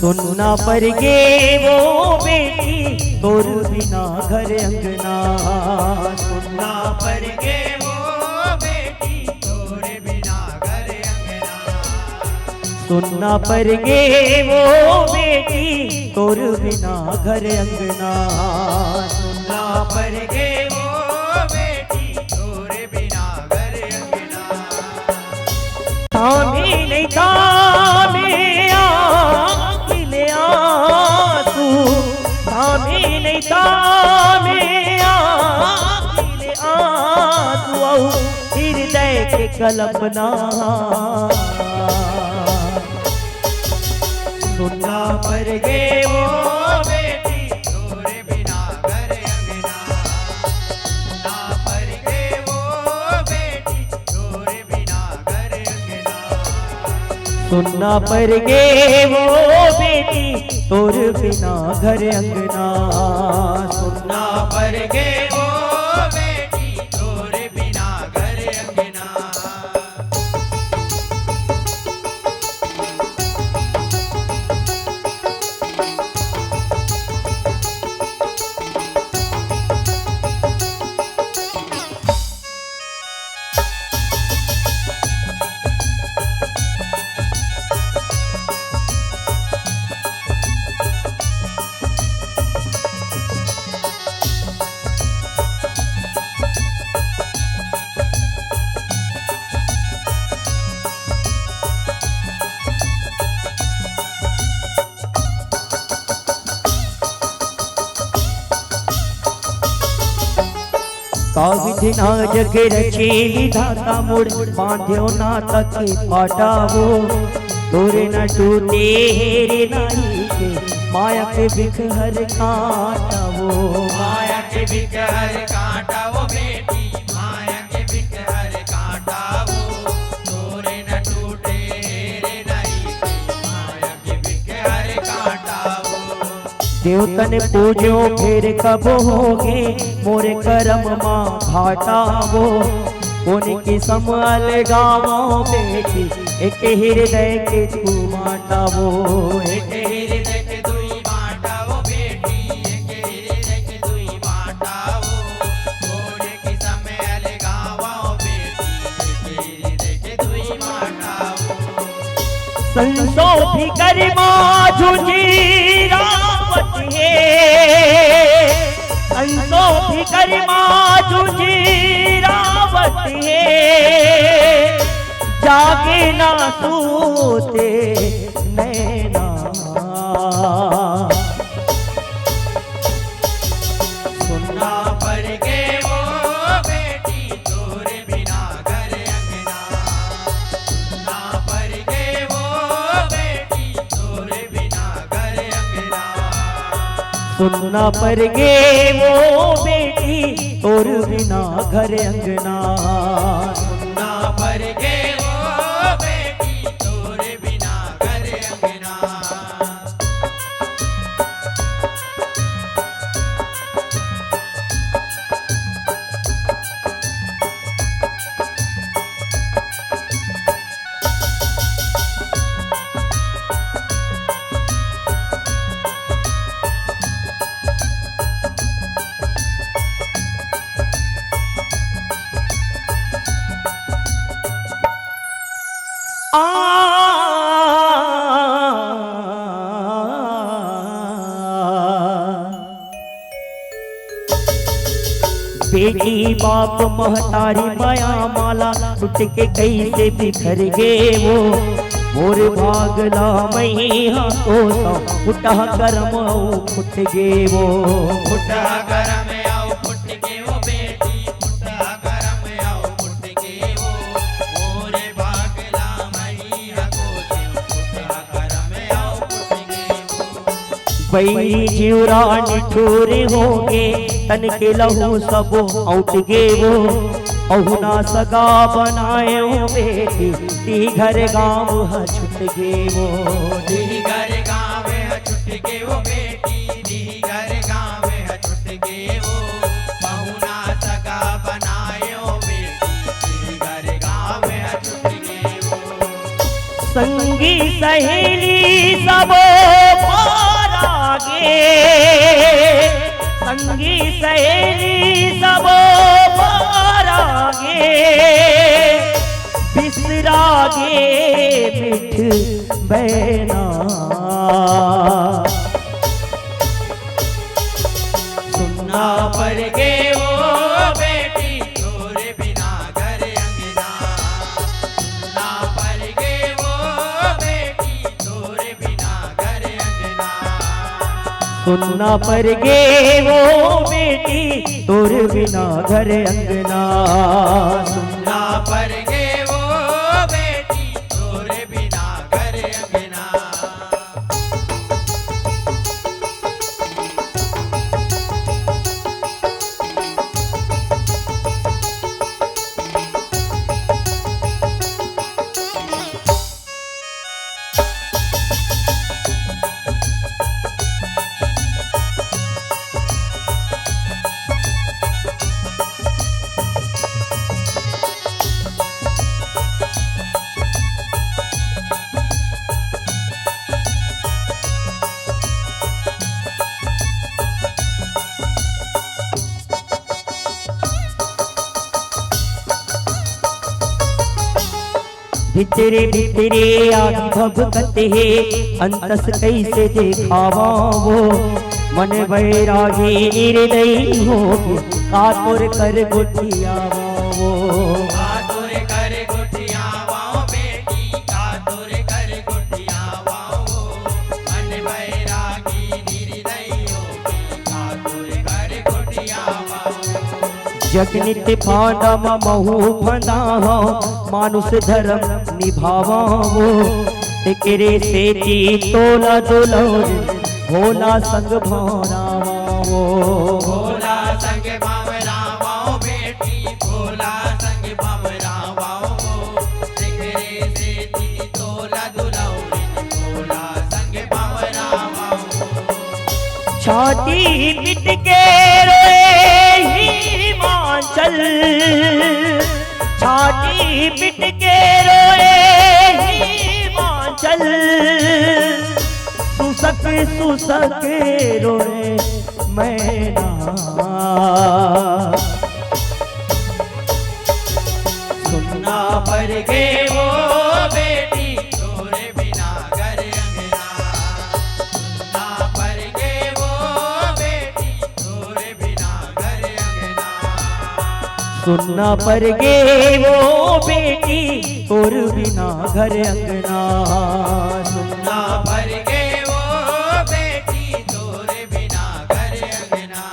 सुनना पर गे वो बेटी तोर बिना घर अंगना। सुनना पर गे वो बेटी तोर बिना घर अंगना। सुनना पर गे वो बेटी तोर बिना घर अंगना। सुनना पर गे वो बेटी तोर बिना घर अंगना। थामे नहीं थामे हृदय के कल्पना। सुनना पर गे वो बेटी तोर बिना घर अंगना। सुनना पर गे वो बेटी तोर बिना घर अंगना। सुनना पर गे वो बेटी तोर बिना घर अंगना। सुनना पर गे वो बेटी तोर बिना घर अंगना। काविध ना जग रचे विधाता मुड़ बांध्यो ना तक पाटावो। तोरे न टूटे हेरे नाई के माया के बिख हर काटावो। माया के बिख हर काटावो बेटी माया के बिख हर काटावो। तोरे न टूटे हेरे नाई के माया के बिख हर काटावो। देवतन पूजो फिर कब होगे मोरे करम माँ घाटावो। उनकी संभाल गावो बेटी एक हृदय के तू बाटावो। एक हृदय के दुई बाटावो बेटी एक हृदय के दुई बाटावो। मोरे की संभाल गावो बेटी एक हृदय के दुई बाटावो। संसोधि कर माझुजी रावत है। संसोधि कर माझुजी रावत है। जागे ना सूते नैना। सुनना पर गे वो बेटी तोर बिना घर अंगना। सुनना पर गे वो बेटी तोर बिना घर अंगना। सुनना पर गे वो बेटी तोर बिना घर अंगना। सुनना पर गे वो बेटी तोर बिना घर अंगना। बेटी बाप महतारी माया माला टूट के कैसे बिखर गे वो। मोर भागला मैया तो फुटा करम फुट गे वो। फुटा करम आओ फुट गे वो बेटी फुटा करम आओ फुट गे वो। मोरे भागला मैया को फुटा करम आओ फुट गे वो। बैरी जीवरा निठुर होगे तन के लहू सब औट गे वो। अहुना सगा बनाए बेटी ती घर गाँव छुट गे वो। दी घर गाँव छुट गे वो बेटी दी घर गाँव छुट गे वो। संगी सहेली सब पारागे, संगी सहेली सब पारागे, बिसरागे मिठ बैना। सुनना पर गे वो बेटी तोरे बिना घर अंगना। सुनना पर गे वो बेटी तोरे बिना घर अंगना। सुनना पर गे वो बेटी तोर बिना घर अंगना। सुनना पर गे वो बेटी तोरे बिना घर अंगना। भितरे भितरे आदि भगत है अंतस कैसे देखावा वो। मन वैरागी निर्दयी हो कातुर कर गुठियावा वो। कातुर कर गुठियावा बेटी कातुर कर गुठियावा वो। मन वैरागी निर्दयी होगी कातुर कर गुठियावा वो। जगनित फांडम महु फंदा हो मानुष धर्म निभावा वो। तेरे से जी तोला दुलौर भोला संग भौरावा वो। भोला संग भंवरावा बेटी भोला संग भंवरावा वो। तेरे से जी तोला दुलौर भोला संग भंवरावा वो। छाती पिट के रोए हिमाचल, छाती पिट के रोए हिमाचल। सुसक सुसक रोए मैना। सुनना पर गे वो बेटी तोरे बिना घर अंगना। सुनना पर गे वो बेटी तोरे बिना घर अंगना। सुनना पर गे वो बेटी तोर बिना घर अंगना। सुनना पर गे वो बेटी तोरे बिना घर अंगना।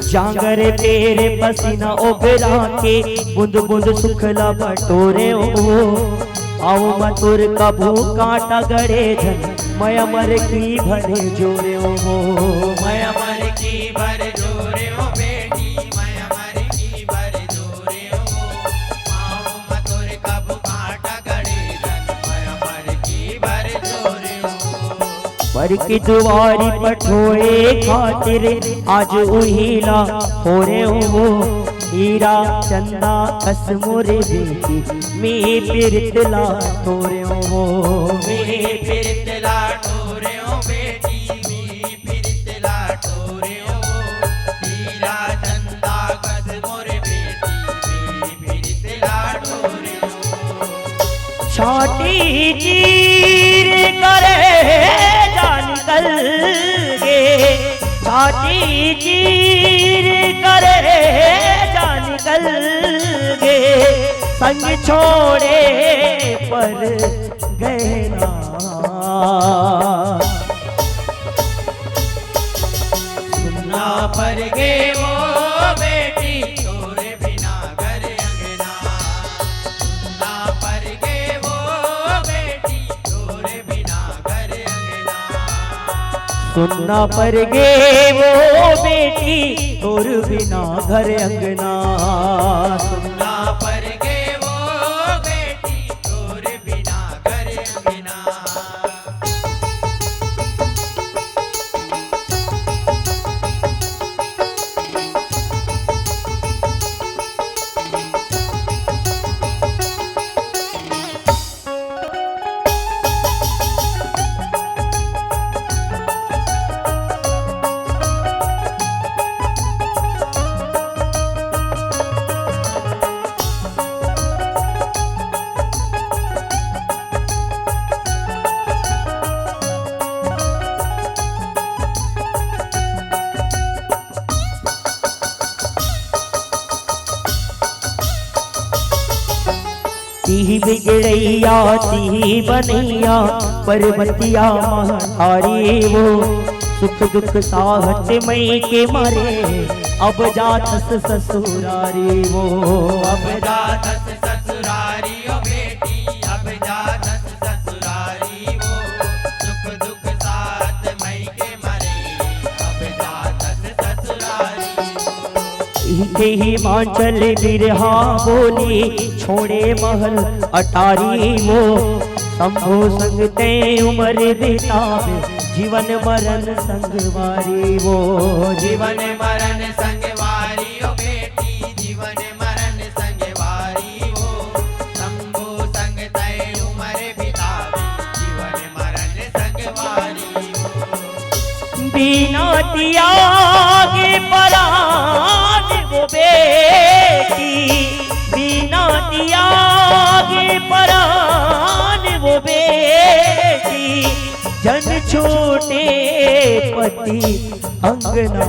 जागर तेरे पसीना उबरा के बूंद बूंद सुखला बटोरे ओ। आओ मतुर कभू कांटा गड़े धन मैं अमर की भरे जोरे ओ। मैं अमर की भर जोरे ओ बेटी मैं अमर की भर जोरे ओ। आओ मतुर कब कांटा गड़े धन मैं अमर की भर जोरे ओ। पर की दुआरी पठोए खातिर आज उहिला हो रे हो। हीरा चंदा कस मोरे बेटी मी पिरतला तोरे हो। मी पिरतला टोरे ओ बेटी मी पिरतला टोरे ओ। हीरा चंदा कस मोरे बेटी मी पिरतला टोरे ओ। छाती चीर करे जान कल गे, छाती चीर करे जान कल गे। संग छोड़े पर गए ना। सुनना पर गे वो बेटी तोरे बिना घर अंगना। सुनना पर गे वो बेटी तोर बिना घर अंगना। सुनना पर गे वो बेटी तोर बिना घर अंगना। ती बिगड़ैया ती बनैया पर्वतिया महारी वो सुख दुख साहत मई के मारे अब जातस ससुरारी वो। अब जातस ससुरारी ओ बेटी अब जातस ससुरारी वो सुख दुख साथ मई के मरे अब जातस ससुरारी वो। हिमाचल बिरहा बोली छोड़े महल अटारी वो शंभो संग ते उम्र बितावे जीवन मरण संगवारी वो। जीवन मरण संगवारी ओ बेटी जीवन मरण संगवारी वो शंभो संग ते उम्र बितावे जीवन मरण संगवारी वो। बिना त्यागे परान वो बेटी बिना त्यागे परान वो बेटी जन छोटे पति अंगना।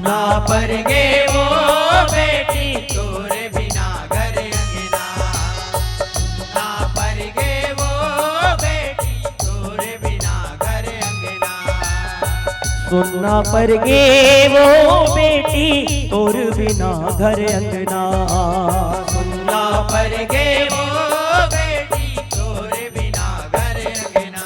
ना पर गे वो बेटी तोरे बिना घर अंगना। ना पर गे वो बेटी तोरे बिना घर अंगना। सुनना पर गे वो बेटी तोर बिना घर अंगना। सुनना पर गे वो बेटी तोरे बिना घर अंगना।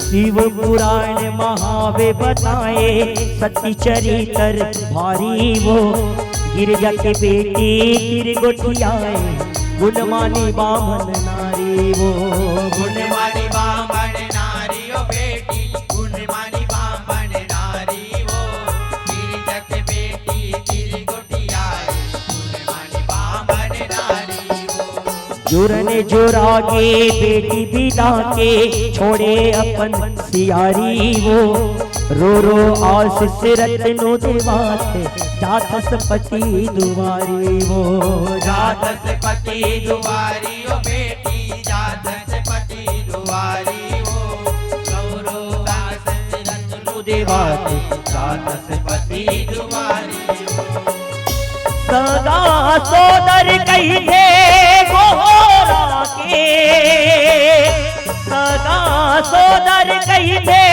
शिव पुराण महावे बताए सती चरित्र भारी वो गिरजा के बेटी गिर गोठियाए गुणमानी बामन नारी वो। गुणमानी बामन नारी ओ बेटी गुणमानी बामन नारी वो गिरजा के बेटी गिर गोठियाए गुणमानी बामन नारी वो। जुरने जुरागे बेटी बिदा के छोड़े अपन सियारी वो रो आशीष रत्नो देवाते जातस पति दुआरी वो। जातस पति दुआरी ओ बेटी जातस पति दुआरी वो गौरव आशीष रत्नो देवाते जातस पति दुआरी वो। सदा सोदर कही थे गोरा के सदा सोदर कही थे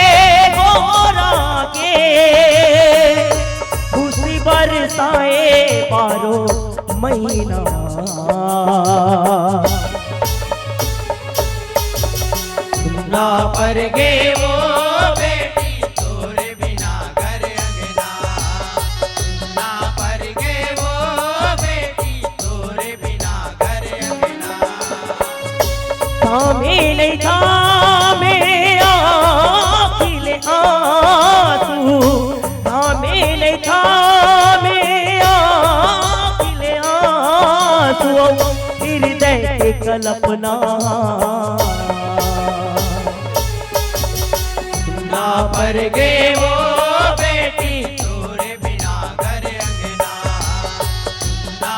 गोरा के खुशी बरसाए बारो महीना। ना पर गे वो बेटी तोरे बिना घर अंगना। ना पर गे वो बेटी तोरे बिना घर अंगना। थामे नहीं थामे आखिले आंसू थामे नहीं थामे आखिले आंसू हृदय के कल्पना। ना पर गे वो बेटी तोरे बिना घर अंगना। ना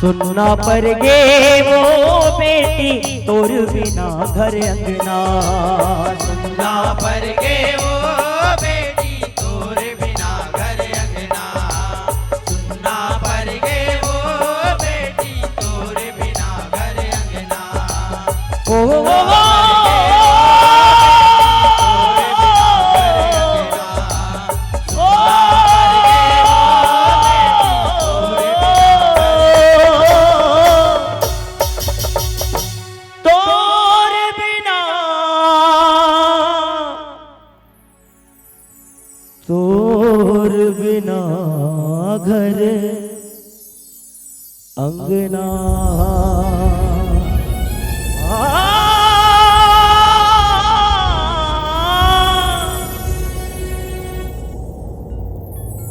सुनना पर गे वो बेटी तोर बिना घर अंगना। सुनना पर गे वो बेटी तोर बिना घर अंगना। सुनना पर गे वो बेटी तोर बिना घर अंगना। ओ तोर बिना घर अंगना।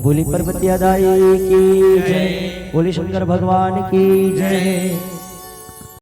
बोली पर्वतिया दाई की जय, बोली शंकर भगवान की जय।